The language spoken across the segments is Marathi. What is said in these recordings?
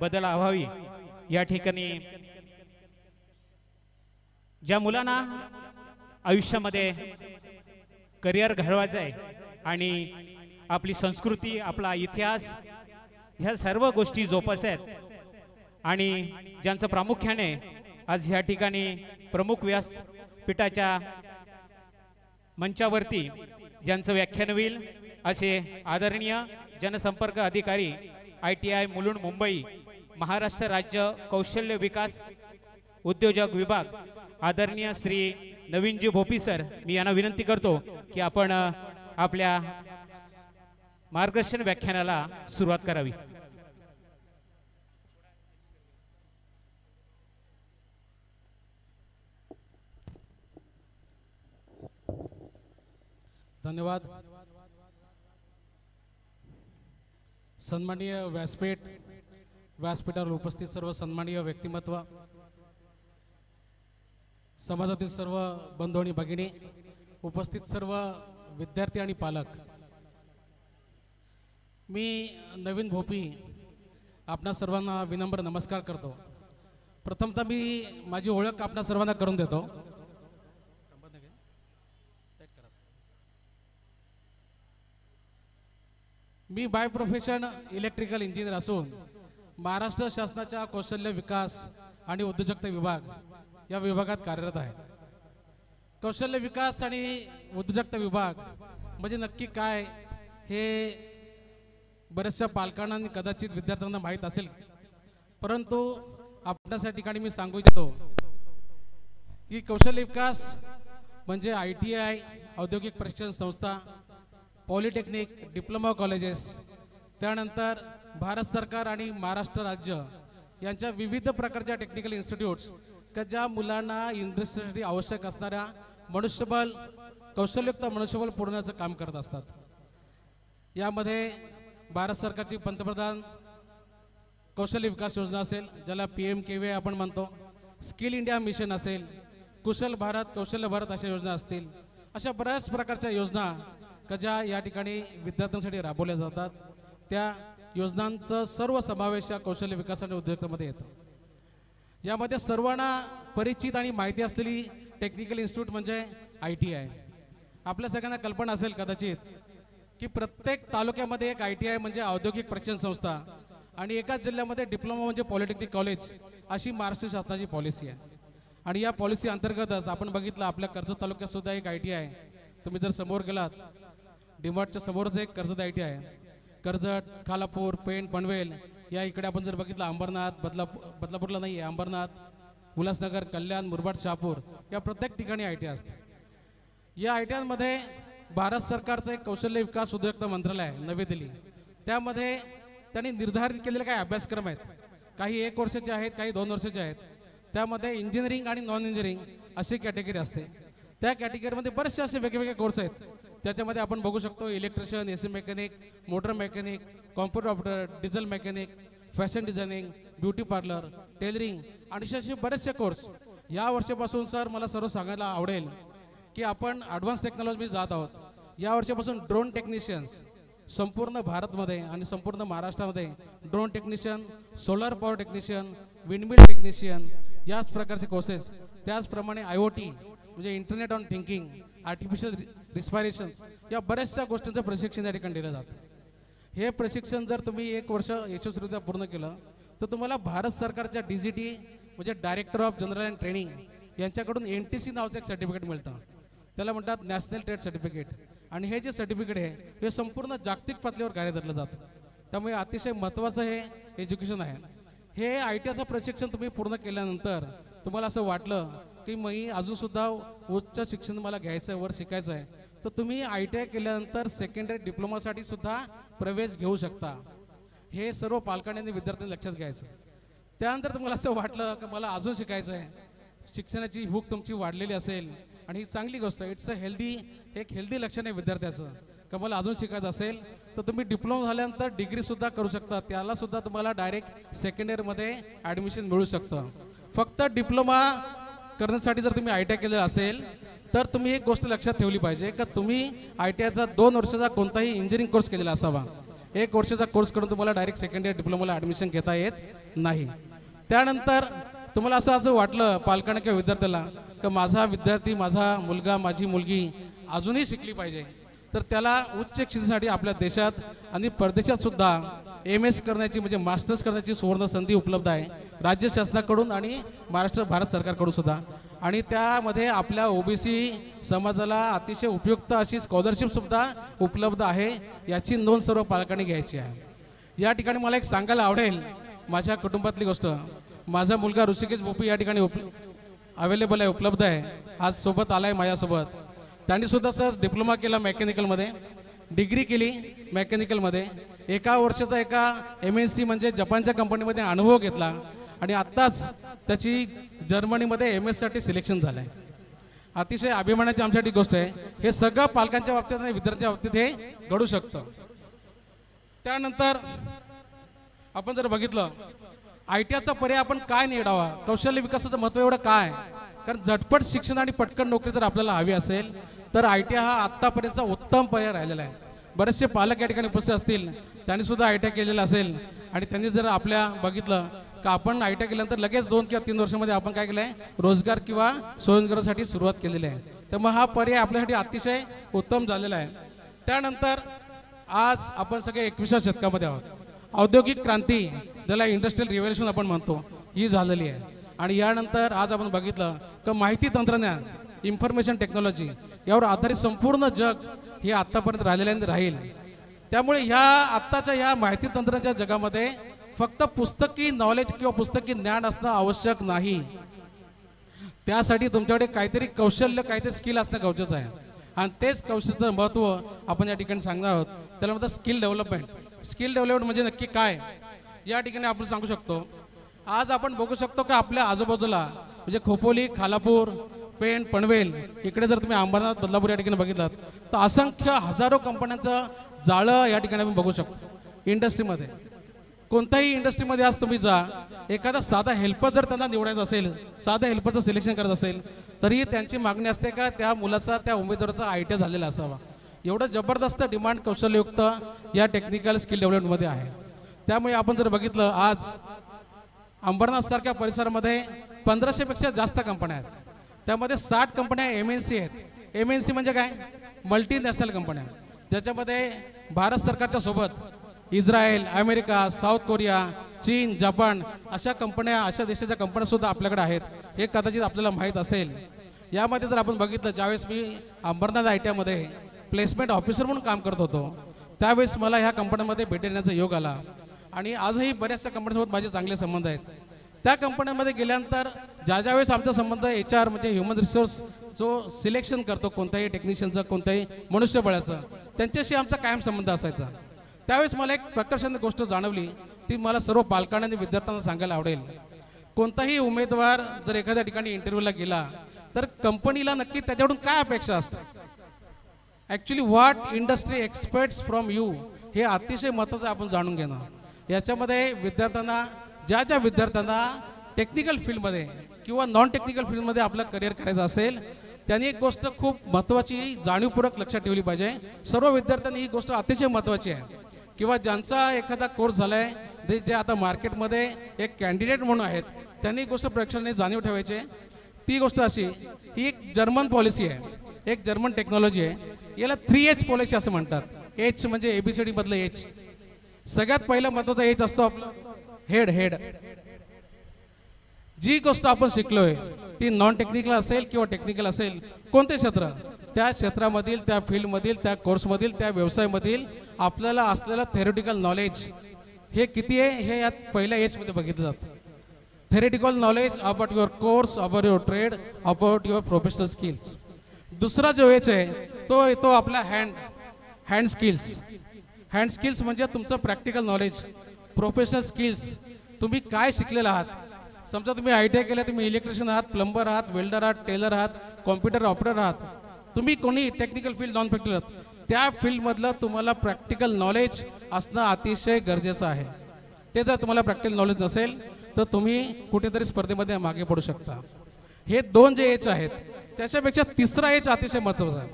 बदल व्हावी या ठिकाणी ज्या मुलांना आयुष्यामध्ये करिअर घडवायचं आहे आणि आपली संस्कृती आपला इतिहास ह्या सर्व गोष्टी जोपासत आणि ज्यांचं प्रामुख्याने आज ह्या ठिकाणी प्रमुख व्यासपीठाच्या मंचावरती ज्यांचं व्याख्यान होईल असे आदरणीय जनसंपर्क अधिकारी ITI मुलुंड मुंबई महाराष्ट्र राज्य कौशल्य विकास उद्योजक विभाग आदरणीय श्री नवीनजी भोपी सर, मी यांना विनंती करतो की आपण आपल्या मार्गदर्शन व्याख्यानाला सुरुवात करावी. धन्यवाद. सन्माननीय व्यासपीठावर उपस्थित सर्व सन्माननीय व्यक्तिमत्व, समाजातील सर्व बंधू आणि भगिनी, उपस्थित सर्व विद्यार्थी आणि पालक, मी नवीन भोपी आपणा सर्वांना विनम्र नमस्कार करतो. प्रथमतः मी माझी ओळख आपणा सर्वांना करून देतो. मी बाय प्रोफेशन इलेक्ट्रिकल इंजिनियर असून महाराष्ट्र शासनाच्या कौशल्य विकास आणि उद्योजकता विभाग या विभागात कार्यरत आहे. कौशल्य विकास आणि उद्योजकता विभाग म्हणजे नक्की काय हे बऱ्याचशा पालकांना आणि कदाचित विद्यार्थ्यांना माहीत असेल, परंतु आपल्या ठिकाणी मी सांगू इच्छितो की कौशल्य विकास म्हणजे ITI औद्योगिक प्रशिक्षण संस्था, पॉलिटेक्निक, डिप्लोमा कॉलेजेस, त्यानंतर भारत सरकार आणि महाराष्ट्र राज्य यांच्या विविध प्रकारच्या टेक्निकल इन्स्टिट्यूट्स का ज्या मुलांना इंडस्ट्रीसाठी आवश्यक असणाऱ्या मनुष्यबळ, कौशल्ययुक्त मनुष्यबळ पुरवण्याचं काम करत असतात. यामध्ये भारत सरकारची पंतप्रधान कौशल्य विकास योजना असेल, ज्याला PMKVY आपण म्हणतो, स्किल इंडिया मिशन असेल, कुशल भारत, कौशल्य भारत अशा योजना असतील, अशा बऱ्याच प्रकारच्या योजना का ज्या या ठिकाणी विद्यार्थ्यांसाठी राबवल्या जातात. त्या योजनांचं सर्व समावेश या कौशल्य विकास आणि उद्योजकतेमध्ये येतो. यामध्ये सर्वांना परिचित आणि माहिती असलेली टेक्निकल इन्स्टिट्यूट म्हणजे ITI. आपल्या सगळ्यांना कल्पना असेल कदाचित की प्रत्येक तालुक्यामध्ये एक ITI म्हणजे औद्योगिक प्रशिक्षण संस्था आणि एकाच जिल्ह्यामध्ये डिप्लोमा म्हणजे पॉलिटेक्निक कॉलेज अशी महाराष्ट्र शासनाची पॉलिसी आहे. आणि या पॉलिसी अंतर्गतच आपण बघितलं आपल्या कर्जत तालुक्यात सुद्धा एक ITI. तुम्ही जर समोर गेलात डीमार्टच्या समोरच एक कर्जत ITI. कर्जत, खालापूर, पेण, पनवेल या इकडे आपण जर बघितलं अंबरनाथ, बदलापूरला नाही आहे, अंबरनाथ, उल्हासनगर, कल्याण, मुरबाड, शहापूर या प्रत्येक ठिकाणी ITI असते. या ITI मध्ये भारत सरकारचं एक कौशल्य विकास उद्योजकता मंत्रालय आहे नवी दिल्ली. त्यामध्ये त्यांनी निर्धारित केलेले काही अभ्यासक्रम आहेत, काही 1 वर्षाचे आहेत, काही 2 वर्षाचे आहेत. त्यामध्ये इंजिनिअरिंग आणि नॉन इंजिनिअरिंग अशी कॅटेगरी असते. त्या कॅटेगरीमध्ये बरेचसे असे वेगवेगळे कोर्स आहेत. त्याच्यामध्ये आपण बघू शकतो electrician, AC mechanic, motor mechanic, computer operator, diesel mechanic, fashion designing, beauty parlour, tailoring आणि असे बरेचसे कोर्स. या वर्षापासून सर मला सर्व सांगायला आवडेल की आपण ॲडव्हान्स टेक्नॉलॉजी जात आहोत. या वर्षापासून ड्रोन टेक्निशियन्स संपूर्ण भारतमध्ये आणि संपूर्ण महाराष्ट्रामध्ये drone technician, solar power technician, windmill technician याच प्रकारचे कोर्सेस, त्याचप्रमाणे IoT म्हणजे internet on thinking, artificial respiration या बऱ्याचशा गोष्टींचं प्रशिक्षण या ठिकाणी दिलं जातं. हे प्रशिक्षण जर तुम्ही 1 वर्ष यशस्वीरित्या पूर्ण केलं तर तुम्हाला भारत सरकारच्या DGT म्हणजे director of general and training यांच्याकडून NTC नावाचं एक सर्टिफिकेट मिळतं. त्याला म्हणतात नॅशनल ट्रेड सर्टिफिकेट. आणि हे जे सर्टिफिकेट आहे हे संपूर्ण जागतिक पातळीवर कार्य धरलं जातं. त्यामुळे अतिशय महत्त्वाचं हे एज्युकेशन आहे. हे ITIचं प्रशिक्षण तुम्ही पूर्ण केल्यानंतर तुम्हाला असं वाटलं की मी अजूनसुद्धा उच्च शिक्षण मला घ्यायचं आहे, वर शिकायचं आहे, तर तुम्ही ITI केल्यानंतर सेकंडरी डिप्लोमासाठी सुद्धा प्रवेश घेऊ शकता. हे सर्व पालकांनी आणि विद्यार्थ्यांनी लक्षात घ्यायचं. त्यानंतर तुम्हाला असं वाटलं की मला अजून शिकायचं आहे, शिक्षणाची भूक तुमची वाढलेली असेल आणि ही चांगली गोष्ट आहे, इट्स अ हेल्दी, एक हेल्दी लक्षण आहे विद्यार्थ्याचं, का मला अजून शिकायचं असेल तर तुम्ही डिप्लोमा झाल्यानंतर डिग्रीसुद्धा करू शकता. त्यालासुद्धा तुम्हाला डायरेक्ट सेकंड इयरमध्ये ॲडमिशन मिळू शकतं. फक्त डिप्लोमा करण्यासाठी जर तुम्ही ITI केलेलं असेल तर तुम्ही एक गोष्ट लक्षात ठेवली पाहिजे का तुम्ही ITIचा 2 वर्षाचा कोणताही इंजिनिअरिंग कोर्स केलेला असावा. 1 वर्षाचा कोर्स करून तुम्हाला डायरेक्ट सेकंड इयर डिप्लोमाला ॲडमिशन घेता येत नाही. त्यानंतर तुम्हाला असं वाटलं पालकांना किंवा विद्यार्थ्याला की माझा विद्यार्थी, माझा मुलगा, माझी मुलगी अजूनही शिकली पाहिजे, तर त्याला उच्च शिक्षणासाठी आपल्या देशात आणि परदेशात सुद्धा MS करण्याची म्हणजे मास्टर्स करण्याची सुवर्ण संधी उपलब्ध आहे राज्य शासनाकडून आणि भारत सरकारकडून सुद्धा. आणि त्यामध्ये आपल्या OBC समाजाला अतिशय उपयुक्त अशी स्कॉलरशिप सुद्धा उपलब्ध आहे, याची नोंद सर्व पालकांनी घ्यायची आहे. या ठिकाणी मला एक सांगायला आवडेल माझ्या कुटुंबातली गोष्ट. माझा मुलगा ऋषिकेश भोपी या ठिकाणी अवेलेबल आहे, उपलब्ध आहे, आज सोबत आला आहे माझ्यासोबत. त्यांनी सुद्धा सहज डिप्लोमा केला मेकॅनिकलमध्ये, डिग्री केली मेकॅनिकलमध्ये, 1 वर्षाचा एका MNC म्हणजे जपानच्या कंपनीमध्ये अनुभव घेतला आणि आत्ताच त्याची जर्मनीमध्ये MS साठी सिलेक्शन झालं आहे. अतिशय अभिमानाची आमच्यासाठी गोष्ट आहे. हे सगळं पालकांच्या बाबतीत आणि विद्यार्थ्यांच्या बाबतीत हे घडू शकतं. त्यानंतर आपण जर बघितलं ITIचा पर्याय आपण काय निवडावा, कौशल्य विकासाचं महत्त्व एवढं काय, कारण झटपट शिक्षण आणि पटकन नोकरी जर आपल्याला हवी असेल तर ITI हा आत्तापर्यंतचा उत्तम पर्याय राहिलेला आहे. बरेचसे पालक या ठिकाणी उपस्थित असतील, त्यांनी सुद्धा ITI केलेलं असेल आणि त्यांनी जर आपल्या बघितलं का आपण ITI केल्यानंतर लगेच 2 किंवा 3 वर्षामध्ये आपण काय केलं आहे, रोजगार किंवा स्वयंरोजगारासाठी सुरुवात केलेली आहे. त्यामुळे हा पर्याय आपल्यासाठी अतिशय उत्तम झालेला आहे. त्यानंतर आज आपण सगळे 21व्या शतकामध्ये आहोत. औद्योगिक क्रांती, ज्याला इंडस्ट्रियल रिव्होल्यूशन आपण म्हणतो, ही झालेली आहे. आणि यानंतर आज आपण बघितलं की माहिती तंत्रज्ञान, इन्फॉर्मेशन टेक्नॉलॉजी यावर आधारित संपूर्ण जग हे आत्तापर्यंत राहिलेलं राहील. त्यामुळे ह्या आत्ताच्या ह्या माहिती तंत्रज्ञानाच्या जगामध्ये फक्त पुस्तकी नॉलेज किंवा पुस्तकी ज्ञान असणं आवश्यक नाही. त्यासाठी तुमच्याकडे काहीतरी कौशल्य, काहीतरी स्किल असणं गरजेचं आहे. आणि तेच कौशल्याचं महत्त्व आपण या ठिकाणी सांगणार आहोत. त्याला म्हणतात स्किल डेव्हलपमेंट. स्किल डेव्हलपमेंट म्हणजे नक्की काय या ठिकाणी आपण सांगू शकतो. आज आपण बघू शकतो की आपल्या आजूबाजूला म्हणजे खोपोली, खालापूर, पेण, पनवेल इकडे जर तुम्ही अंबरनाथ, बदलापूर या ठिकाणी बघितलात तर असंख्य हजारो कंपन्यांचं जाळं या ठिकाणी आपण बघू शकतो. इंडस्ट्रीमध्ये कोणत्याही इंडस्ट्रीमध्ये आज तुम्ही जा, एखादा साधा हेल्पर जर त्यांना निवडायचा असेल, साधा हेल्परचं सिलेक्शन करत असेल, तरी त्यांची मागणी असते का त्या मुलाचा, त्या उमेदवाराचा ITI झालेला असावा. एवढं जबरदस्त डिमांड कौशल्ययुक्त या टेक्निकल स्किल डेव्हलपमेंटमध्ये आहे. त्यामुळे आपण जर बघितलं आज अंबरनाथ सारख्या परिसरामध्ये 1500 पेक्षा जास्त कंपन्या आहेत. त्यामध्ये 60 कंपन्या MNC आहेत. MNC म्हणजे काय, मल्टीनॅशनल कंपन्या, ज्याच्यामध्ये भारत सरकारच्या सोबत इस्रायल, अमेरिका, साऊथ कोरिया, चीन, जपान अशा कंपन्या, अशा देशाच्या कंपन्या सुद्धा आपल्याकडे आहेत. हे कदाचित आपल्याला माहीत असेल. यामध्ये जर आपण बघितलं, ज्यावेळेस मी अंबरनाथ ITIमध्ये प्लेसमेंट ऑफिसर म्हणून काम करत होतो, त्यावेळेस मला ह्या कंपन्यांमध्ये भेट देण्याचा योग आला आणि आजही बऱ्याचशा कंपन्यांसोबत माझे चांगले संबंध आहेत. त्या कंपन्यांमध्ये गेल्यानंतर ज्या वेळेस आमचा संबंध HR म्हणजे ह्युमन रिसोर्स जो सिलेक्शन करतो कोणत्याही टेक्निशियनचं, कोणत्याही मनुष्यबळाचं, त्यांच्याशी आमचा कायम संबंध असायचा. त्यावेळेस मला एक प्रकर्षाने गोष्ट जाणवली, ती मला सर्व पालकांना आणि विद्यार्थ्यांना सांगायला आवडेल. कोणताही उमेदवार जर एखाद्या ठिकाणी इंटरव्ह्यूला गेला तर कंपनीला नक्की त्याच्याकडून काय अपेक्षा असतात, actually what industry aspects from you, हे अतिशय महत्त्वाचं आपण जाणून घेणं. याच्यामध्ये विद्यार्थ्यांना, ज्या विद्यार्थ्यांना टेक्निकल फील्डमध्ये किंवा नॉन टेक्निकल फील्डमध्ये आपलं करिअर करायचं असेल, त्यांनी एक गोष्ट खूप महत्त्वाची जाणीवपूर्वक लक्षात ठेवली पाहिजे. सर्व विद्यार्थ्यांनी ही गोष्ट अतिशय महत्त्वाची आहे. किंवा ज्यांचा एखादा कोर्स झाला आहे, जे आता मार्केटमध्ये एक कॅन्डिडेट म्हणून आहेत, त्यांनी गोष्ट प्रेक्षकांनी जाणीव ठेवायची. ती गोष्ट अशी, ही एक जर्मन पॉलिसी आहे, एक जर्मन टेक्नॉलॉजी आहे. याला 3H पॉलिसी असं म्हणतात. H म्हणजे ABCD मधलं H. सगळ्यात पहिला महत्त्वाचा H असतो आपलं हेड. जी गोष्ट आपण शिकलोय ती नॉन टेक्निकल असेल किंवा टेक्निकल असेल, कोणते क्षेत्र, त्या क्षेत्रामधील, त्या फील्डमधील, त्या कोर्समधील, त्या व्यवसायामधील आपल्याला असलेलं थेरोटिकल नॉलेज हे किती आहे, हे यात पहिल्या H मध्ये बघितलं जातं. Theoretical knowledge about your course, about your trade, about your professional skills. दुसरा जो H आहे तो येतो आपला हँड स्किल्स. हँड स्किल्स म्हणजे तुमचं प्रॅक्टिकल नॉलेज, प्रोफेशनल स्किल्स, तुम्ही काय शिकलेला आहात. समजा तुम्ही ITI केलं, तुम्ही इलेक्ट्रिशियन आहात, प्लंबर आहात, वेल्डर आहात, टेलर आहात, कॉम्प्युटर ऑपरेटर आहात, तुम्ही कोणी टेक्निकल फील्ड, नॉन प्रॅक्टिकल आहात, त्या फील्डमधलं तुम्हाला प्रॅक्टिकल नॉलेज असणं अतिशय गरजेचं आहे. ते जर तुम्हाला प्रॅक्टिकल नॉलेज नसेल तर तुम्ही कुठेतरी स्पर्धेमध्ये मागे पडू शकता. हे 2 जे H आहेत, त्याच्यापेक्षा तिसरा H अतिशय महत्त्वाचा आहे.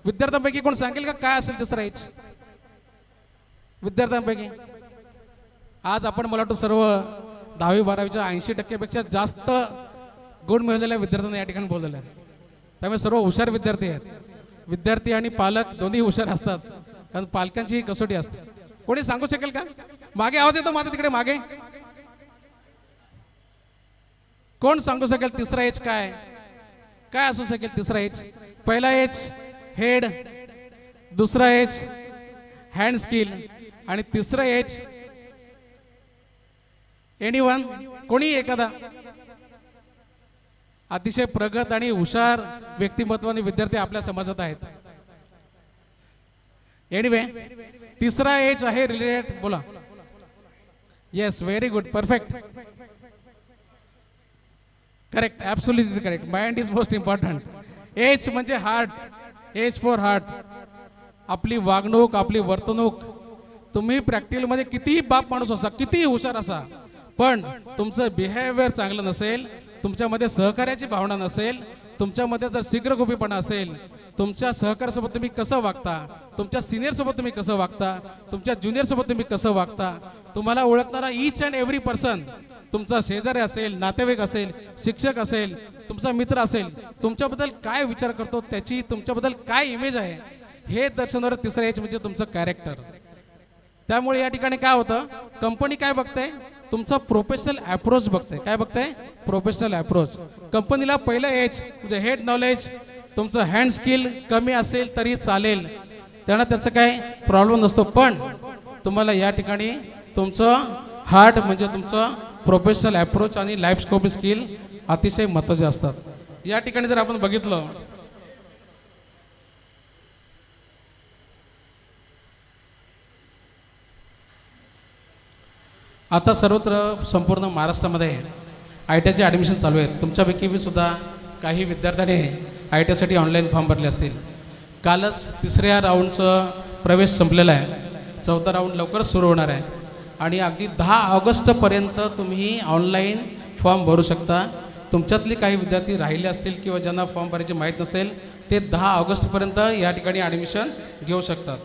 विद्यार्थ्यांपैकी कोण सांगेल का काय असेल तिसरा H? विद्यार्थ्यांपैकी आज आपण मला वाटतं सर्व 10वी-12वीच्या 80% जास्त गुण मिळवलेल्या विद्यार्थ्यांना या ठिकाणी बोललेलं आहे. त्यामुळे सर्व हुशार विद्यार्थी आहेत. विद्यार्थी आणि पालक दोन्ही हुशार असतात, कारण पालकांची ही कसोटी असते. कोणी सांगू शकेल का? मागे आवाज येतो माझा, तिकडे मागे कोण सांगू शकेल तिसरा एच काय काय असू शकेल? तिसरा एच, पहिला एच हेड, दुसरा एच हँड स्किल आणि तिसरा एच एनीवन? कोणी एखादा? अतिशय प्रगत आणि हुशार व्यक्तिमत्वाने विद्यार्थी आपल्या समाजात आहेत. एनिवे, तिसरा एच आहे रिलेटेड. बोला. Yes, very good, perfect, correct, absolutely correct. Mind is most important. H म्हणजे हार्ट. H for heart. आपली वागणूक, आपली वर्तणूक, तुम्ही प्रॅक्टिकलमध्ये कितीही बाप माणूस असा, कितीही हुशार असा, पण तुमचं बिहेवियर चांगलं नसेल, तुमच्यामध्ये सहकार्याची भावना नसेल, तुमच्यामध्ये जर शीघ्रगोपीपणा असेल, तुमच्या सहकार्यासोबत तुम्ही कसं वागता, तुमच्या सिनियरसोबत तुम्ही कसं वागता, तुमच्या ज्युनियरसोबत तुम्ही कसं वागता, तुम्हाला ओळखणारा ईच अँड एव्हरी पर्सन, तुमचा शेजारी असेल, नातेवाईक असेल, शिक्षक असेल, तुमचा मित्र असेल, तुमच्याबद्दल काय विचार करतो, त्याची तुमच्याबद्दल काय इमेज आहे, हे दर्शवणारं तिसरं एच म्हणजे तुमचं कॅरेक्टर. त्यामुळे या ठिकाणी काय होतं, कंपनी काय बघते, तुमचा प्रोफेशनल अप्रोच बघते. काय बघते? Professional approach. कंपनीला पहिलं एच म्हणजे हेड नॉलेज, तुमचं हँड स्किल कमी असेल तरी चालेल, त्यांना त्याचं काय प्रॉब्लेम नसतो, पण तुम्हाला या ठिकाणी तुमचं हार्ट म्हणजे तुमचं प्रोफेशनल अप्रोच आणि लाईफ स्कोप स्किल अतिशय महत्त्वाचे असतात. या ठिकाणी जर आपण बघितलं, आता सर्वत्र संपूर्ण महाराष्ट्रामध्ये आय टी आयचे ॲडमिशन चालू आहेत. तुमच्यापैकी मी सुद्धा काही विद्यार्थ्यांनी आय टी आयसाठी ऑनलाईन फॉर्म भरले असतील. कालच तिसऱ्या राऊंडचं प्रवेश संपलेला आहे. चौथा राऊंड लवकरच सुरू होणार आहे आणि अगदी 10 ऑगस्टपर्यंत तुम्ही ऑनलाईन फॉर्म भरू शकता. तुमच्यातले काही विद्यार्थी राहिले असतील किंवा ज्यांना फॉर्म भरायचे माहीत नसेल, ते 10 ऑगस्टपर्यंत या ठिकाणी ॲडमिशन घेऊ शकतात.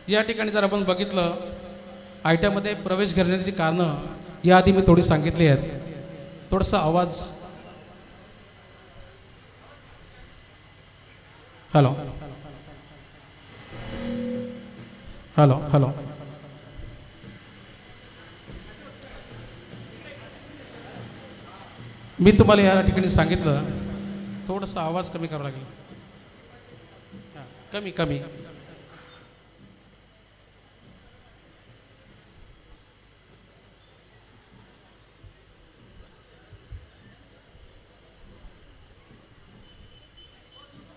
या ठिकाणी जर आपण बघितलं, आय टी आयमध्ये प्रवेश घेण्याची कारणं याआधी मी थोडी सांगितली आहेत. थोडासा आवाज. हॅलो हॅलो हॅलो मी तुम्हाला या ठिकाणी सांगितलं, थोडासा आवाज कमी करावा लागेल. कमी कमी.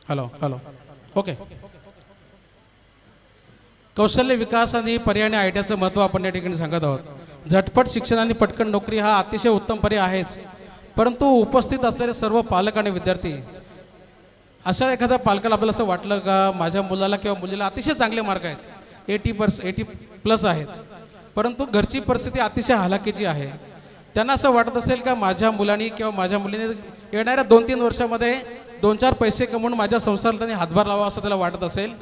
Hello hello okay. कौशल्य विकास आणि पर्याय आणि आय टी आयचं महत्त्व आपण या ठिकाणी सांगत आहोत. झटपट शिक्षण आणि पटकन नोकरी हा अतिशय उत्तम पर्याय आहेच, परंतु उपस्थित असलेले सर्व पालक आणि विद्यार्थी, अशा एखाद्या पालकाला आपल्याला असं वाटलं का माझ्या मुलाला किंवा मुलीला अतिशय चांगले मार्क आहेत, 80+ आहेत, परंतु घरची परिस्थिती अतिशय हलाखीची आहे, त्यांना असं वाटत असेल का माझ्या मुलाने किंवा माझ्या मुलीने येणाऱ्या 2-3 वर्षामध्ये 2-4 पैसे कमवून माझ्या संसाराला त्यांनी हातभार लावा असं त्याला वाटत असेल,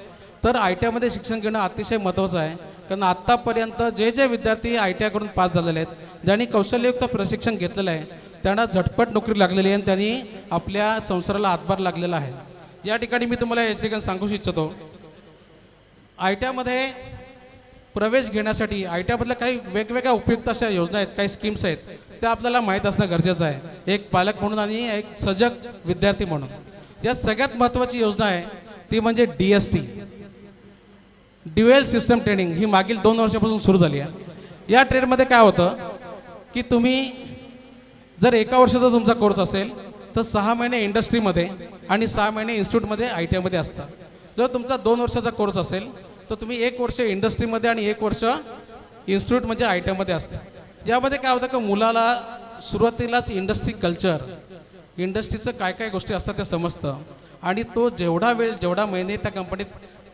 तर आय टी आयमध्ये शिक्षण घेणं अतिशय महत्त्वाचं आहे. कारण आत्तापर्यंत जे विद्यार्थी आय टी आयकडून पास झालेले आहेत, ज्यांनी कौशल्ययुक्त प्रशिक्षण घेतलेलं आहे, त्यांना झटपट नोकरी लागलेली आहे आणि त्यांनी आपल्या संसाराला हातभार लागलेला आहे. या ठिकाणी मी तुम्हाला या ठिकाणी सांगू इच्छितो, आय टी आयमध्ये प्रवेश घेण्यासाठी आय टी आयमधल्या काही वेगवेगळ्या उपयुक्त अशा योजना आहेत, काही स्कीम्स आहेत, त्या आपल्याला माहीत असणं गरजेचं आहे, एक पालक म्हणून आणि एक सजग विद्यार्थी म्हणून. यात सगळ्यात महत्त्वाची योजना आहे ती म्हणजे DST, ड्युएल सिस्टम ट्रेनिंग. ही मागील 2 वर्षापासून सुरू झाली आहे. या ट्रेनमध्ये काय होतं की तुम्ही जर 1 वर्षाचा तुमचा कोर्स असेल तर 6 महिने इंडस्ट्रीमध्ये आणि 6 महिने इन्स्टिट्यूटमध्ये आय टी आयमध्ये असतात. जर तुमचा 2 वर्षाचा कोर्स असेल तर तुम्ही 1 वर्ष इंडस्ट्रीमध्ये आणि 1 वर्ष इन्स्टिट्यूट म्हणजे आय टी आयमध्ये असते. यामध्ये काय होतं की मुलाला सुरुवातीलाच इंडस्ट्री कल्चर, इंडस्ट्रीचं काय काय गोष्टी असतात ते समजतं आणि तो जेवढा वेळ जेवढा महिने त्या कंपनीत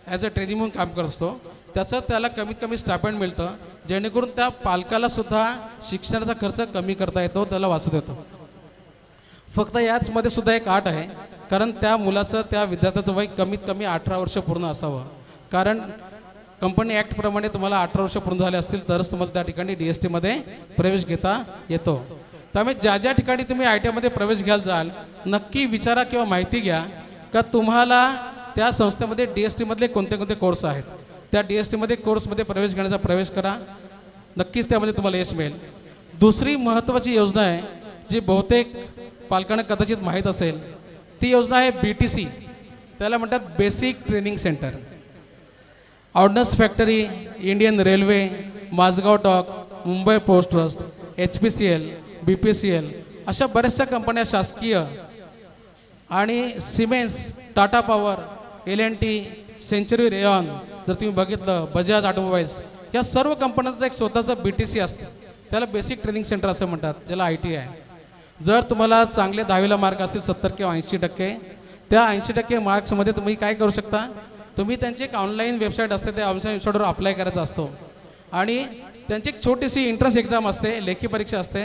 ॲज अ ट्रेनिंग म्हणून काम करत असतो त्याचं त्याला कमीत कमी स्टायपेंड मिळतं, जेणेकरून त्या पालकालासुद्धा शिक्षणाचा खर्च कमी करता येतो, त्याला वाचत येतो. फक्त याचमध्ये सुद्धा एक अट आहे, कारण त्या मुलाचं त्या विद्यार्थ्याचं वय कमीत कमी 18 वर्ष पूर्ण असावं. कारण कंपनी ॲक्टप्रमाणे तुम्हाला 18 वर्ष पूर्ण झाले असतील तरच तुम्हाला त्या ठिकाणी DST मध्ये प्रवेश घेता येतो. त्यामुळे ज्या ज्या ठिकाणी तुम्ही ITI मध्ये प्रवेश घ्यायला जाल नक्की विचारा किंवा माहिती घ्या का तुम्हाला त्या संस्थेमध्ये DST मधले कोणते कोणते कोर्स आहेत. त्या DST मध्ये कोर्समध्ये प्रवेश घेण्याचा प्रवेश करा, नक्कीच त्यामध्ये तुम्हाला यश मिळेल. दुसरी महत्त्वाची योजना आहे जी बहुतेक पालकांना कदाचित माहीत असेल, ती योजना आहे BTC. त्याला म्हणतात basic training centre. Ordnance factory, Indian railway, Mazagaon dock, Mumbai port trust, HPCL, BPCL अशा बऱ्याचशा कंपन्या शासकीय आणि Siemens, Tata Power, L&T, Century Rayon, जर तुम्ही बघितलं बजाज ऑटोमोबाईल्स, या सर्व कंपन्यांचं एक स्वतःचं BTC असतं. त्याला बेसिक ट्रेनिंग सेंटर असं म्हणतात, ज्याला ITI आहे. जर तुम्हाला चांगले 10वीला मार्क असतील 70 किंवा 80%, त्या 80% मार्क्समध्ये तुम्ही काय करू शकता, तुम्ही त्यांची एक ऑनलाईन वेबसाईट असते, त्या ऑनलाईन वेबसाईटवर अप्लाय करायचा असतो आणि त्यांची एक छोटीशी एंट्रन्स एक्झाम असते, लेखी परीक्षा असते,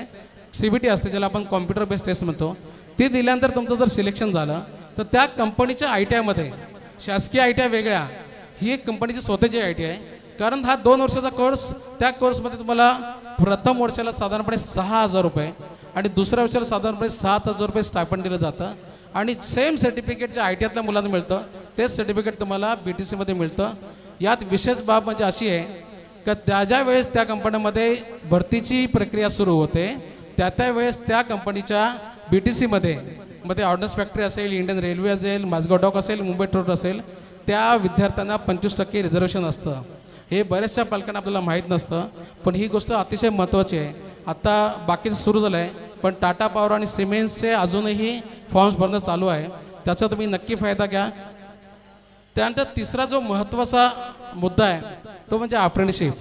CBT असते, ज्याला आपण कॉम्प्युटर बेस्ड टेस्ट म्हणतो. ती दिल्यानंतर तुमचं जर सिलेक्शन झालं तर त्या कंपनीच्या ITI मध्ये, शासकीय ITI वेगळ्या, ही एक कंपनीची स्वतःची ITI आहे. कारण हा 2 वर्षाचा कोर्स, त्या कोर्समध्ये तुम्हाला प्रथम वर्षाला साधारणपणे 6,000 रुपये आणि दुसऱ्या वर्षाला साधारणपणे 7,000 रुपये स्टायपंड दिलं जातं आणि सेम सर्टिफिकेट जे ITIतल्या मुलांना मिळतं तेच सर्टिफिकेट तुम्हाला BTC मध्ये मिळतं. यात विशेष बाब म्हणजे अशी आहे की ज्या वेळेस त्या कंपन्यांमध्ये भरतीची प्रक्रिया सुरू होते त्या वेळेस त्या कंपनीच्या BTC मध्ये ऑर्डनन्स फॅक्टरी असेल, इंडियन रेल्वे असेल, माझगाव डॉक असेल, मुंबई ट्रोट असेल, त्या विद्यार्थ्यांना 25% रिझर्वेशन असतं. हे बऱ्याचशा पालकांना आपल्याला माहीत नसतं, पण ही गोष्ट अतिशय महत्त्वाची आहे. आता बाकीचं सुरू झालं आहे, पण टाटा पॉवर आणि सिमेन्सचे अजूनही फॉर्म्स भरणं चालू आहे. त्याचा तुम्ही नक्की फायदा घ्या. त्यानंतर तिसरा जो महत्त्वाचा मुद्दा आहे तो म्हणजे अप्रेंटिसशिप.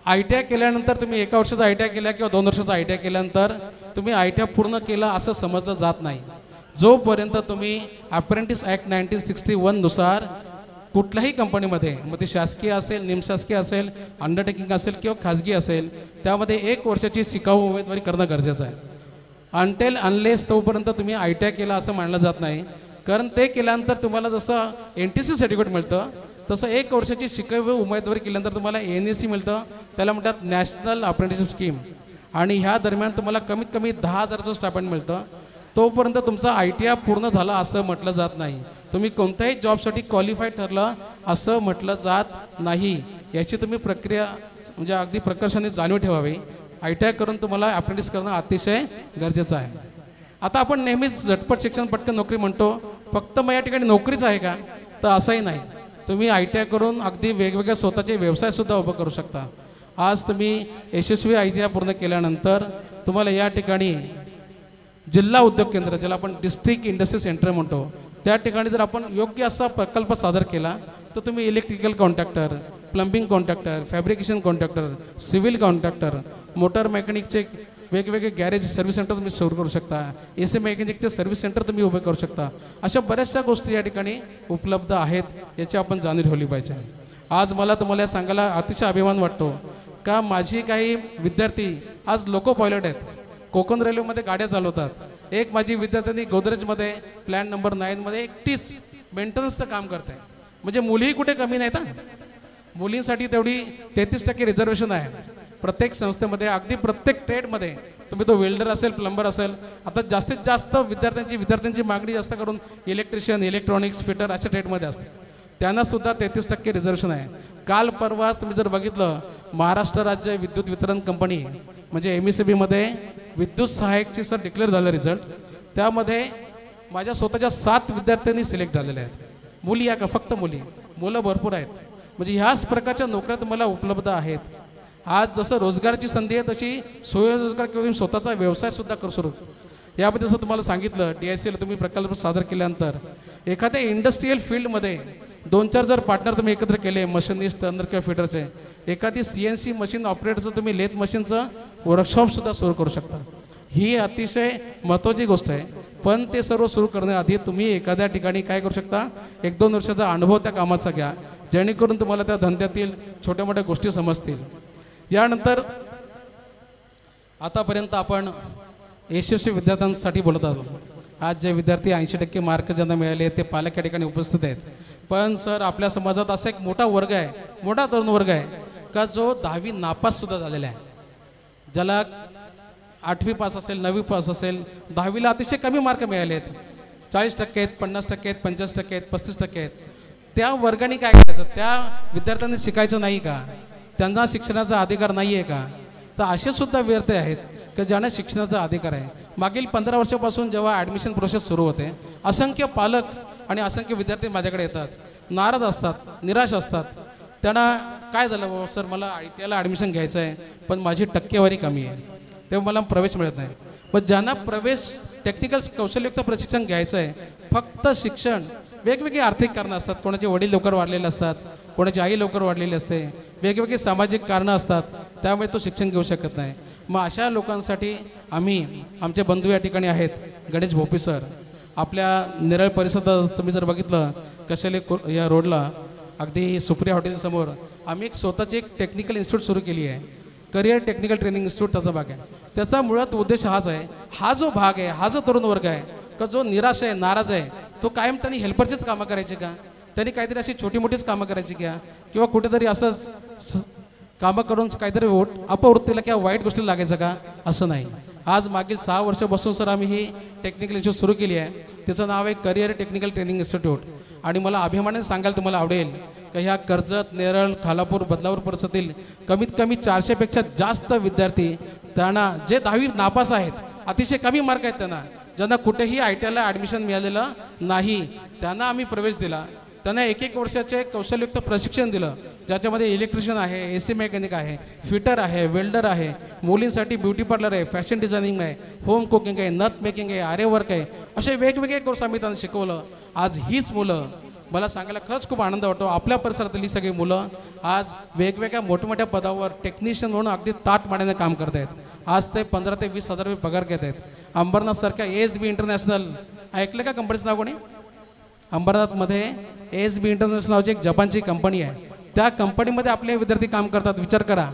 ITI केल्यानंतर तुम्ही 1 वर्षाचा ITI केला किंवा 2 वर्षाचा ITI केल्यानंतर तुम्ही ITI पूर्ण केलं असं समजलं जात नाही. जोपर्यंत तुम्ही अप्रेंटिस ॲक्ट 1961 नुसार कुठल्याही कंपनीमध्ये, मग ती शासकीय असेल, निमशासकीय असेल, अंडरटेकिंग असेल किंवा खाजगी असेल, त्यामध्ये 1 वर्षाची शिकाऊ उमेदवारी करणं गरजेचं आहे. अनटेल अनलेस तोपर्यंत तुम्ही ITI केला असं मानलं जात नाही. कारण ते केल्यानंतर तुम्हाला जसं NTC सर्टिफिकेट मिळतं तसं 1 वर्षाची शिकाऊ उमेदवारी केल्यानंतर तुम्हाला NAC मिळतं, त्याला म्हणतात नॅशनल अप्रेंटिसशिप स्कीम. आणि ह्या दरम्यान तुम्हाला कमीत कमी 10,000चं स्टायपंड मिळतं. तोपर्यंत तुमचा ITI पूर्ण झाला असं म्हटलं जात नाही. तुम्ही कोणत्याही जॉबसाठी क्वालिफाय ठरलं असं म्हटलं जात नाही. याची तुम्ही प्रक्रिया म्हणजे अगदी प्रकर्षाने जाणीव ठेवावी. ITI करून तुम्हाला अप्रेंटिस करणं अतिशय गरजेचं आहे. आता आपण नेहमीच झटपट शिक्षण पटकन नोकरी म्हणतो, फक्त मग या ठिकाणी नोकरीच आहे का, तर असंही नाही. तुम्ही ITI करून अगदी वेगवेगळे स्वतःचे व्यवसायसुद्धा उभं करू शकता. आज तुम्ही यशस्वी ITI पूर्ण केल्यानंतर तुम्हाला या ठिकाणी जिल्हा उद्योग केंद्र, ज्याला आपण डिस्ट्रिक्ट इंडस्ट्री सेंटर म्हणतो, त्या ठिकाणी जर आपण योग्य असा प्रकल्प सादर केला तर तुम्ही electrical contractor, plumbing contractor, fabrication contractor, civil contractor, motor मेकॅनिकचे वेगवेगळे गॅरेज सर्व्हिस सेंटर तुम्ही सुरू करू शकता, AC मेकॅनिकचे सर्व्हिस सेंटर तुम्ही उभे करू शकता. अशा बऱ्याचशा गोष्टी या ठिकाणी उपलब्ध आहेत, याची आपण जाणीव ठेवली पाहिजे. आज मला तुम्हाला सांगायला अतिशय अभिमान वाटतो का माझी काही विद्यार्थी आज लोको पायलट आहेत, कोकण रेल्वेमध्ये गाड्या चालवतात. एक माझी विद्यार्थ्यांनी गोदरेजमध्ये प्लॅन नंबर 9 मध्ये एकटीच मेंटेनन्सचं काम करते. म्हणजे मुलीही कुठे कमी नाहीत. मुलींसाठी तेवढी 33% रिझर्वेशन आहे प्रत्येक संस्थेमध्ये. अगदी प्रत्येक ट्रेडमध्ये तुम्ही तो वेल्डर असेल, प्लंबर असेल. आता जास्तीत जास्त विद्यार्थ्यांची मागणी जास्त करून इलेक्ट्रिशियन, इलेक्ट्रॉनिक्स, फिटर अशा ट्रेडमध्ये असते. त्यांना सुद्धा 33% रिझर्वेशन आहे. काल परवाच तुम्ही जर बघितलं, महाराष्ट्र राज्य विद्युत वितरण कंपनी म्हणजे MECB मध्ये विद्युत सहाय्यकची सर डिक्लेअर झालं रिझल्ट. त्यामध्ये माझ्या स्वतःच्या 7 विद्यार्थ्यांनी सिलेक्ट झालेले आहेत. मुली या का, फक्त मुली, मुलं भरपूर आहेत. म्हणजे ह्याच प्रकारच्या नोकऱ्या तुम्हाला उपलब्ध आहेत. आज जसं रोजगाराची संधी आहे तशी स्वयंरोजगार किंवा स्वतःचा व्यवसाय सुद्धा करू सुरू. यामध्ये जसं तुम्हाला सांगितलं, DICला तुम्ही प्रकल्प सादर केल्यानंतर एखाद्या इंडस्ट्रीयल फील्डमध्ये 2-4 जर पार्टनर तुम्ही एकत्र केले, मशीनिस्ट, टर्नर किंवा फिटरचे, एखादी CNC मशीन ऑपरेटरचं तुम्ही लेथ मशीनचं वर्कशॉपसुद्धा सुरू करू शकता. ही अतिशय महत्त्वाची गोष्ट आहे. पण ते सर्व सुरू करण्याआधी तुम्ही एखाद्या ठिकाणी काय करू शकता, 1-2 वर्षाचा अनुभव त्या कामाचा घ्या, जेणेकरून तुम्हाला त्या धंद्यातील छोट्या मोठ्या गोष्टी समजतील. यानंतर आतापर्यंत आपण यशस्वी विद्यार्थ्यांसाठी बोलत आहोत. आज जे विद्यार्थी 80% मार्क ज्यांना मिळाले ते पालक या ठिकाणी उपस्थित आहेत. पण सर आपल्या समाजात असा एक मोठा वर्ग आहे, मोठा तरुण वर्ग आहे का जो 10वी नापास सुद्धा झालेला आहे. ज्याला 8वी पास असेल, 9वी पास असेल, 10वीला अतिशय कमी मार्क मिळाले आहेत. 40% आहेत, 50% आहेत, 50% आहेत, 35% आहेत. त्या वर्गाने काय करायचं? त्या विद्यार्थ्यांनी शिकायचं नाही का? त्यांना शिक्षणाचा अधिकार नाही आहे का? तर असे सुद्धा विद्यार्थी आहेत की ज्यांना शिक्षणाचा अधिकार आहे. मागील 15 वर्षापासून जेव्हा ॲडमिशन प्रोसेस सुरू होते, असंख्य पालक आणि असंख्य विद्यार्थी माझ्याकडे येतात, नाराज असतात, निराश असतात. त्यांना काय झालं बाबा सर, मला ITIला ॲडमिशन घ्यायचं आहे पण माझी टक्केवारी कमी आहे, तेव्हा मला प्रवेश मिळत नाही. मग ज्यांना प्रवेश टेक्निकल कौशल्ययुक्त प्रशिक्षण घ्यायचं आहे, फक्त शिक्षण, वेगवेगळी आर्थिक कारणं असतात, कोणाचे वडील लवकर वाढलेले असतात, कोणाची आई लवकर वाढलेली असते, वेगवेगळी सामाजिक कारणं असतात, त्यामुळे तो शिक्षण घेऊ शकत नाही. मग अशा लोकांसाठी आमचे बंधू या ठिकाणी आहेत, गणेश भोपी सर. आपल्या नेरळ परिसरात तुम्ही जर बघितलं, कशाले या रोडला अगदी सुप्रिया हॉटेलसमोर आम्ही एक स्वतःची एक टेक्निकल इन्स्टिट्यूट सुरू केली आहे, करिअर टेक्निकल ट्रेनिंग इन्स्टिट्यूट. त्याचा भाग आहे. त्याचा मुळात उद्देश हाच आहे, हा जो भाग आहे, हा जो तरुण वर्ग आहे का जो निराश आहे, नाराज आहे, तो कायम त्यांनी हेल्परचीच कामं करायची का? त्यांनी काहीतरी अशी छोटी मोठीच कामं करायची का? किंवा कुठेतरी असंच कामं करून काहीतरी अपवृत्तीला किंवा वाईट गोष्टीला लागायचं का? असं नाही. आज मागील 6 वर्षापासून सर आम्ही ही टेक्निकल इन्स्टिट्यूट सुरू केली आहे. तिचं नाव आहे करिअर टेक्निकल ट्रेनिंग इन्स्टिट्यूट. आणि मला अभिमानाने सांगायला तुम्हाला आवडेल की ह्या कर्जत, नेरळ, खालापूर, बदलापूर परिसरातील कमीत कमी 400पेक्षा जास्त विद्यार्थी, त्यांना जे 10वी नापास आहेत, अतिशय कमी मार्क आहेत, त्यांना ज्यांना कुठेही ITIला ॲडमिशन मिळालेलं नाही, त्यांना आम्ही प्रवेश दिला. त्यांना 1-1 वर्षाचे कौशल्ययुक्त प्रशिक्षण दिलं, ज्याच्यामध्ये इलेक्ट्रिशियन आहे, AC मेकॅनिक आहे, फिटर आहे, वेल्डर आहे, मुलींसाठी ब्युटी पार्लर आहे, फॅशन डिझायनिंग आहे, होम कुकिंग आहे, नथ मेकिंग आहे, आरे वर्क आहे, असे वेगवेगळे कोर्स आम्ही त्यांना शिकवलं. आज हीच मुलं, मला सांगायला खरंच खूप आनंद वाटतो, आपल्या परिसरातली सगळी मुलं आज वेगवेगळ्या मोठमोठ्या पदावर टेक्निशियन म्हणून अगदी ताटमाड्याने काम करत आहेत. आज ते 15 ते 20 हजार रुपये पगार घेत आहेत. अंबरनाथसारख्या ASB इंटरनॅशनल, ऐकलं का कंपनीचं नाव कोणी? अंबरनाथमध्ये ASB इंटरनॅशनल नावाची एक जपानची कंपनी आहे. त्या कंपनीमध्ये आपले विद्यार्थी काम करतात. विचार करा,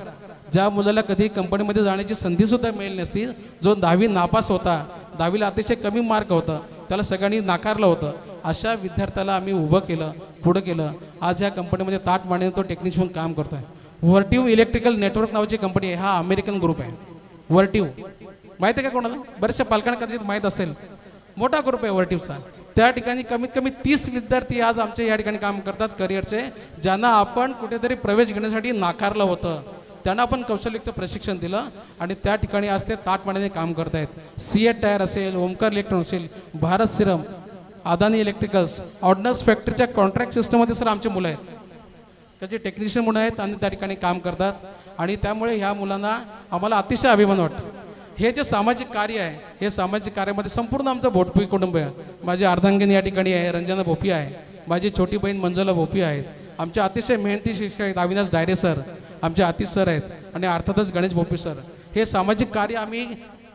ज्या मुलाला कधी कंपनीमध्ये जाण्याची संधीसुद्धा मिळाली नसती, जो 10वी नापास होता, 10वीला अतिशय कमी मार्क होतं, त्याला सगळ्यांनी नाकारलं होतं, अशा विद्यार्थ्याला आम्ही उभं केलं, पुढं केलं. आज ह्या कंपनीमध्ये ताट मांडून तो टेक्निशियन काम करतो आहे. व्हर्टिव्ह इलेक्ट्रिकल नेटवर्क नावाची कंपनी आहे. हा अमेरिकन ग्रुप आहे. व्हर्टिव्ह माहिती आहे का कोणाला? बऱ्याचशा पालकांना कदाचित माहीत असेल. मोठा ग्रुप आहे व्हर्टिव्हचा. त्या ठिकाणी कमीत कमी 30 विद्यार्थी आज आमच्या या ठिकाणी काम करतात करिअरचे, ज्यांना आपण कुठेतरी प्रवेश घेण्यासाठी नाकारलं होतं, त्यांना आपण कौशल्ययुक्त प्रशिक्षण दिलं आणि त्या ठिकाणी आज ते ताटमाड्याने काम करत आहेत. सीएट टायर असेल, ओमकार इलेक्ट्रॉनिक असेल, Bharat Serum, Adani electricals, ordnance फॅक्टरीच्या कॉन्ट्रॅक्ट सिस्टममध्ये सर आमचे मुलं आहेत, त्याचे टेक्निशियन म्हणून आहेत आणि त्या ठिकाणी काम करतात. आणि त्यामुळे ह्या मुलांना आम्हाला अतिशय अभिमान वाटतो. हे जे सामाजिक कार्य आहे, हे सामाजिक कार्यामध्ये संपूर्ण आमचं भोपी कुटुंब आहे. माझी अर्धांगिनी या ठिकाणी आहे, रंजना भोपी आहे, माझी छोटी बहीण मंजुला भोपी आहेत, आमचे अतिशय मेहनती शिक्षक आहेत अविनाश डायरे सर, आमचे आतिश सर आहेत आणि अर्थातच गणेश भोपी सर. हे सामाजिक कार्य आम्ही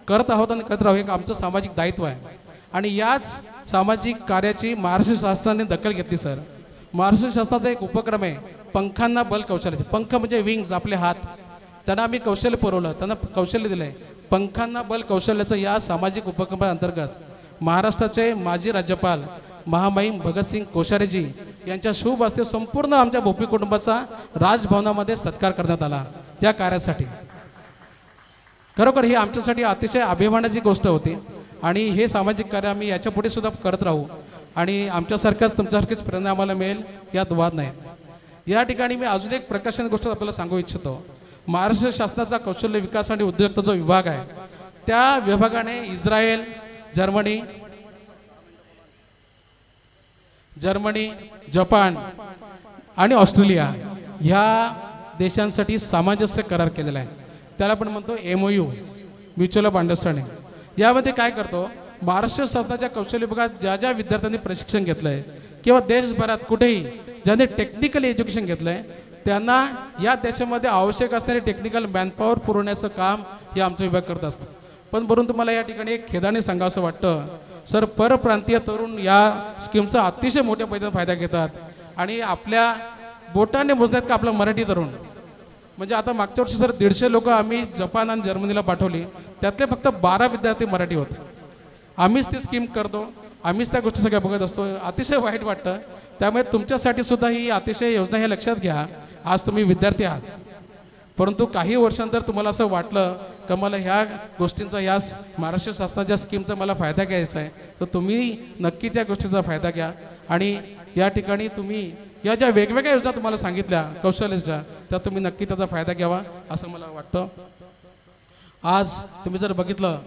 करत आहोत आणि करत राहू, हे आमचं सामाजिक दायित्व आहे. आणि याच सामाजिक कार्याची महाराष्ट्र शासनाने दखल घेतली सर. महाराष्ट्र शासनाचा एक उपक्रम आहे पंखांना बल कौशल्याचे. पंख म्हणजे विंग्स, आपले हात, त्यांना आम्ही कौशल्य पुरवलं, त्यांना कौशल्य दिलं आहे. पंखांना बल कौशल्याचं या सामाजिक उपक्रमाअंतर्गत महाराष्ट्राचे माजी राज्यपाल महामहिम भगतसिंग कोश्यारीजी यांच्या शुभ हस्ते संपूर्ण आमच्या भोपी कुटुंबाचा राजभवनामध्ये सत्कार करण्यात आला त्या कार्यासाठी. खरोखर ही आमच्यासाठी अतिशय अभिमानाची गोष्ट होती आणि हे सामाजिक कार्य आम्ही याच्या पुढे सुद्धा करत राहू आणि आमच्यासारख्याच तुमच्यासारखीच प्रेरणा आम्हाला मिळेल यात वाद नाही. या ठिकाणी मी अजून एक प्रकाशन गोष्ट आपल्याला सांगू इच्छितो. महाराष्ट्र शासनाचा कौशल्य विकास आणि उद्योजकता जो विभाग आहे, त्या विभागाने इस्रायल, जर्मनी, जपान आणि ऑस्ट्रेलिया ह्या देशांसाठी सामंजस्य करार केलेला आहे. त्याला आपण म्हणतो MOU, म्युच्युअल ऑफ अंडरस्टँडिंग. यामध्ये काय करतो, महाराष्ट्र शासनाच्या कौशल्य विभागात ज्या ज्या विद्यार्थ्यांनी प्रशिक्षण घेतलं आहे किंवा देशभरात कुठेही ज्यांनी टेक्निकल एज्युकेशन घेतलं आहे, त्यांना या देशामध्ये आवश्यक असणारे टेक्निकल मॅनपॉवर पुरवण्याचं काम हे आमचा विभाग करत असतं. पण वरून तुम्हाला या ठिकाणी एक खेदाने सांगावं वाटतं सर, परप्रांतीय तरुण या स्कीमचा अतिशय मोठ्या पद्धतीने फायदा घेतात आणि आपल्या बोटाने मोजण्यात का आपला मराठी तरुण, म्हणजे आता मागच्या वर्षी सर 150 लोक आम्ही जपान आणि जर्मनीला पाठवली, त्यातले फक्त 12 विद्यार्थी मराठी होते. आम्हीच ती स्कीम करतो आम्हीच त्या गोष्टी सगळ्या बघत असतो, अतिशय वाईट वाटतं. त्यामुळे तुमच्यासाठी सुद्धा ही अतिशय योजना हे लक्षात घ्या. आज तुम्ही विद्यार्थी आहात, परंतु काही वर्षांतर तुम्हाला असं वाटलं का मला ह्या गोष्टींचा, या महाराष्ट्र शासनाच्या स्कीमचा मला फायदा घ्यायचा आहे, तर तुम्ही नक्की त्या गोष्टीचा फायदा घ्या. आणि या ठिकाणी तुम्ही या ज्या वेगवेगळ्या योजना तुम्हाला सांगितल्या कौशल्याच्या, त्या तुम्ही नक्की त्याचा फायदा घ्यावा असं मला वाटतं. आज तुम्ही जर बघितलं,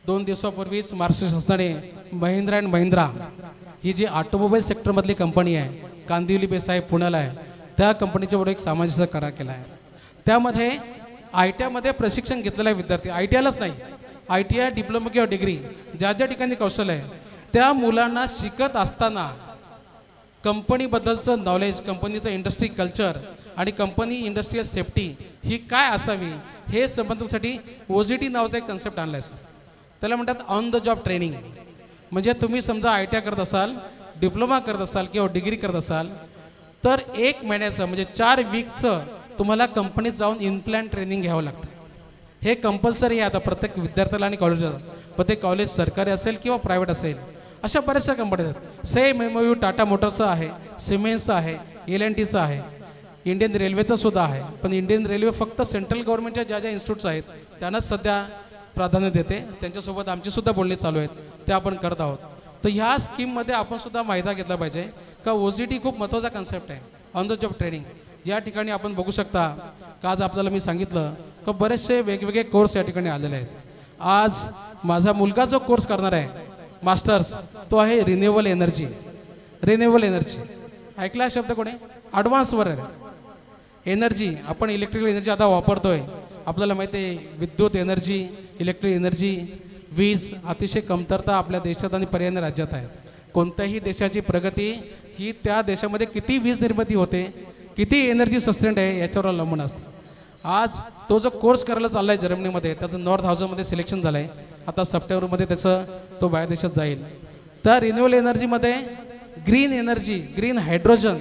2 दिवसापूर्वीच महाराष्ट्र शासनाने महिंद्रा अँड महिंद्रा ही जी ऑटोमोबाईल सेक्टरमधली कंपनी आहे, कांदिवली बेस आहे, पुण्याला आहे, त्या कंपनीच्याबरोबर एक सामंजस्य करार केला आहे. त्यामध्ये ITI मध्ये प्रशिक्षण घेतलेला विद्यार्थी, ITI लाच नाही, ITI डिप्लोमा किंवा डिग्री ज्या ज्या ठिकाणी कौशल्य आहे, त्या मुलांना शिकत असताना कंपनीबद्दलचं नॉलेज, कंपनीचं इंडस्ट्री कल्चर आणि कंपनी इंडस्ट्रियल सेफ्टी ही काय असावी हे समजण्यासाठी OJT नावाचा एक कन्सेप्ट आणला आहे सर. त्याला म्हणतात ऑन द जॉब ट्रेनिंग. म्हणजे तुम्ही समजा ITI करत असाल, डिप्लोमा करत असाल किंवा डिग्री करत असाल, तर 1 महिन्याचं म्हणजे 4 वीकचं तुम्हाला कंपनीत जाऊन इनप्लॅन ट्रेनिंग घ्यावं लागतं. हे कंपल्सरी आहे आता प्रत्येक विद्यार्थ्याला आणि कॉलेजला. पण ते कॉलेज सरकारी असेल किंवा प्रायव्हेट असेल, अशा बऱ्याचशा कंपन्या आहेत. सेम MOU टाटा मोटर्सचं आहे, सिमेन्सचं आहे, L&Tचं आहे, इंडियन रेल्वेचं सुद्धा आहे. पण इंडियन रेल्वे फक्त सेंट्रल गव्हर्नमेंटच्या ज्या ज्या इन्स्टिट्यूट्स आहेत त्यांनाच सध्या प्राधान्य देते. त्यांच्यासोबत आमची सुद्धा बोलणी चालू आहेत, ते आपण करत आहोत. तर ह्या स्कीममध्ये आपण सुद्धा फायदा घेतला पाहिजे का OJT खूप महत्त्वाचा कन्सेप्ट आहे, ऑन द जॉब ट्रेनिंग. या ठिकाणी आपण बघू शकता का आज आपल्याला मी सांगितलं का बरेचसे वेगवेगळे कोर्स या ठिकाणी आलेले आहेत. आज माझा मुलगा जो कोर्स करणार आहे मास्टर्स, तो आहे रिन्युएबल एनर्जी. रिन्युएबल एनर्जी ऐकला शब्द कोणी? ॲडव्हान्सवर आहे एनर्जी. आपण इलेक्ट्रिकल एनर्जी आता वापरतोय, आपल्याला माहिती आहे विद्युत एनर्जी, इलेक्ट्रिक एनर्जी, वीज अतिशय कमतरता आपल्या देशात आणि पर्यायी राज्यात आहे. कोणत्याही देशाची प्रगती ही त्या देशामध्ये किती वीज निर्मिती होते, किती एनर्जी सस्टेंड आहे याच्यावर अवलंबून असते. आज तो जो कोर्स करायला चालला आहे जर्मनीमध्ये, त्याचं नॉर्थ हाऊसमध्ये सिलेक्शन झालं आहे. आता सप्टेंबरमध्ये तो बाहेर देशात जाईल. त्या रिन्युएबल एनर्जीमध्ये ग्रीन एनर्जी, ग्रीन हायड्रोजन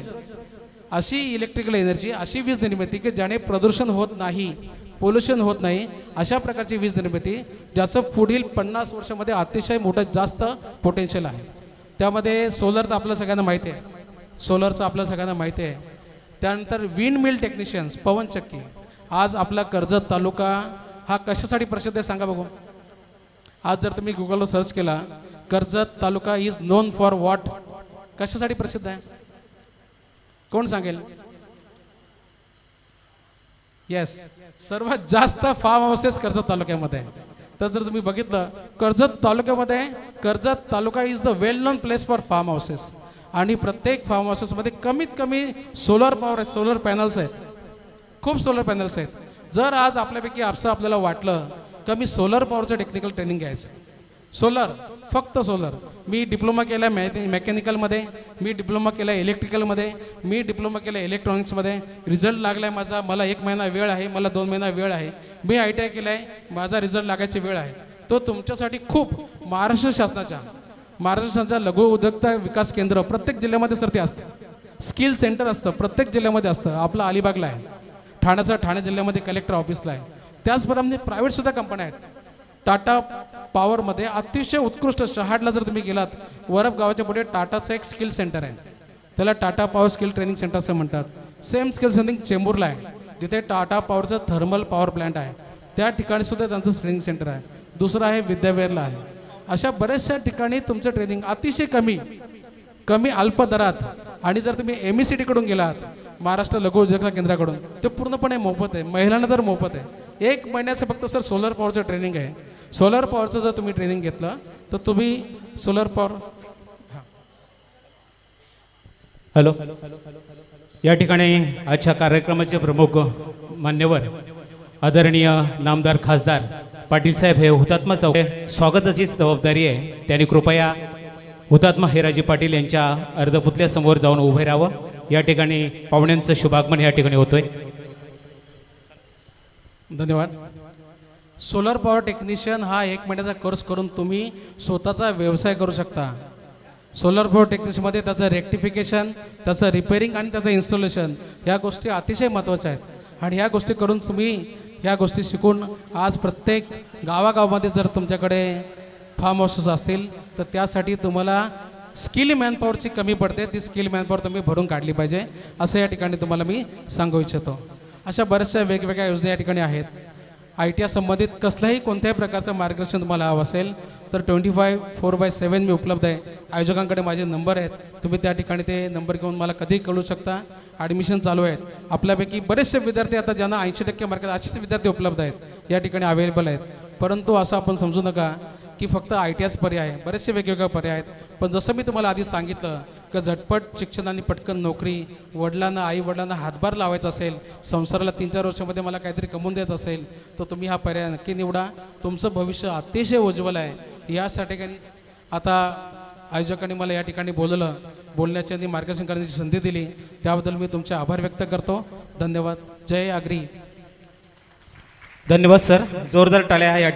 अशी इलेक्ट्रिकल एनर्जी, अशी वीज निर्मिती की ज्याने प्रदूषण होत नाही, पोल्युशन होत नाही, अशा प्रकारची वीज निर्मिती ज्याचं पुढील 50 वर्षामध्ये अतिशय मोठं जास्त पोटेन्शियल आहे. त्यामध्ये सोलर तर आपल्या सगळ्यांना माहिती आहे, सोलरचं आपल्या सगळ्यांना माहिती आहे. त्यानंतर विंड मिल टेक्निशियन्स, पवनचक्की. आज आपला कर्जत तालुका हा कशासाठी प्रसिद्ध आहे सांगा बघू. आज जर तुम्ही गुगलवर सर्च केला, Karjat taluka is non for what, कशासाठी प्रसिद्ध आहे कोण सांगेल? येस, सर्वात जास्त फार्म हाऊसेस कर्जत तालुक्यामध्ये आहे. तर जर तुम्ही बघितलं कर्जत तालुक्यामध्ये, Karjat taluka is the well known place for farm houses. आणि प्रत्येक फार्म हाऊसेसमध्ये कमीत कमी सोलर पॉवर आहे, सोलर पॅनल्स आहेत, खूप सोलर पॅनल्स आहेत. जर आज आपल्यापैकी आपल्याला वाटलं का मी सोलर पॉवरचं टेक्निकल ट्रेनिंग घ्यायचं, सोलर, फक्त सोलर, मी डिप्लोमा केला मेकॅनिकलमध्ये, मी डिप्लोमा केला इलेक्ट्रिकलमध्ये, मी डिप्लोमा केला इलेक्ट्रॉनिक्समध्ये, रिझल्ट लागला आहे माझा, मला 1 महिना वेळ आहे, मला 2 महिना वेळ आहे, मी ITI केला आहे, माझा रिझल्ट लागायची वेळ आहे, तो तुमच्यासाठी खूप महाराष्ट्र शासनाच्या लघु उद्योजकता विकास केंद्र प्रत्येक जिल्ह्यामध्ये सर ते असतं. स्किल सेंटर असतं प्रत्येक जिल्ह्यामध्ये असतं. आपलं अलिबागला आहे, ठाणे जिल्ह्यामध्ये कलेक्टर ऑफिसला आहे. त्याचप्रमाणे प्रायव्हेटसुद्धा कंपन्या आहेत. टाटा पॉवरमध्ये अतिशय उत्कृष्ट, शहाडला जर तुम्ही गेलात, वरप गावाच्या पुढे टाटाचं एक स्किल सेंटर आहे, त्याला Tata power skill training centre असं म्हणतात. सेम स्किल सेंटर चेंबूरला आहे, जिथे टाटा पॉवरचं थर्मल पॉवर प्लॅन्ट आहे, त्या ठिकाणी सुद्धा त्यांचं ट्रेनिंग सेंटर आहे. दुसरं आहे विद्याविहारला आहे. अशा बऱ्याचशा ठिकाणी तुमचं ट्रेनिंग अतिशय कमी अल्प दरात. आणि जर तुम्ही MECT कडून गेलात, महाराष्ट्र लघु उद्योजकता केंद्राकडून, ते पूर्णपणे मोफत आहे, महिलांना तर मोफत आहे. 1 महिन्याचं फक्त सर सोलर पॉवरचं ट्रेनिंग आहे. सोलर पॉवरचं जर तुम्ही ट्रेनिंग घेतलं तर तुम्ही सोलर पॉवर. हॅलो, या ठिकाणी आजच्या कार्यक्रमाचे प्रमुख मान्यवर आदरणीय नामदार खासदार पाटील साहेब हे हुतात्मा चौक स्वागताची जबाबदारी आहे. त्यांनी कृपया हुतात्मा हिराजी पाटील यांच्या अर्धपुतल्यासमोर जाऊन उभे राहावं. या ठिकाणी पाहुण्यांचं शुभागमन या ठिकाणी होतोय. धन्यवाद. सोलर पॉवर टेक्निशियन हा 1 महिन्याचा कोर्स करून तुम्ही स्वतःचा व्यवसाय करू शकता. सोलर पॉवर टेक्निशियनमध्ये त्याचं रेक्टिफिकेशन, त्याचं रिपेअरिंग आणि त्याचं इन्स्टॉलेशन ह्या गोष्टी अतिशय महत्त्वाच्या आहेत. आणि ह्या गोष्टी करून तुम्ही ह्या गोष्टी शिकून आज प्रत्येक गावागावामध्ये जर तुमच्याकडे फार्म हाऊसेस असतील तर त्यासाठी तुम्हाला स्किल मॅनपॉवरची कमी पडते, ती स्किल मॅनपॉवर तुम्ही भरून काढली पाहिजे असं या ठिकाणी तुम्हाला मी सांगू इच्छितो. अशा बऱ्याचशा वेगवेगळ्या योजना या ठिकाणी आहेत. ITI संबंधित कसल्याही कोणत्याही प्रकारचं मार्गदर्शन तुम्हाला हवं असेल तर 24/7 मी उपलब्ध आहे. आयोजकांकडे माझे नंबर आहेत, तुम्ही त्या ठिकाणी ते नंबर घेऊन मला कधीही कळू शकता. ॲडमिशन चालू आहेत. आपल्यापैकी बरेचसे विद्यार्थी आता ज्यांना 80% मार्क आहेत असेच विद्यार्थी उपलब्ध आहेत या ठिकाणी अवेलेबल आहेत. परंतु असं आपण समजू नका की फक्त ITIच पर्याय आहे, बरेचसे वेगवेगळे पर्याय आहेत. पण जसं मी तुम्हाला आधी सांगितलं की झटपट शिक्षण आणि पटकन नोकरी, आई-वडिलांना हातभार लावायचा असेल, संसाराला 3-4 वर्षामध्ये मला काहीतरी कमवून द्यायचं असेल तर तुम्ही हा पर्याय नक्की निवडा. तुमचं भविष्य अतिशय उज्ज्वल आहे. यासाठी काही आता आयोजकांनी मला या ठिकाणी बोलण्याची आणि मार्गदर्शन करण्याची संधी दिली, त्याबद्दल मी तुमचे आभार व्यक्त करतो. धन्यवाद. जय आगरी. धन्यवाद सर, जोरदार टाळ्या या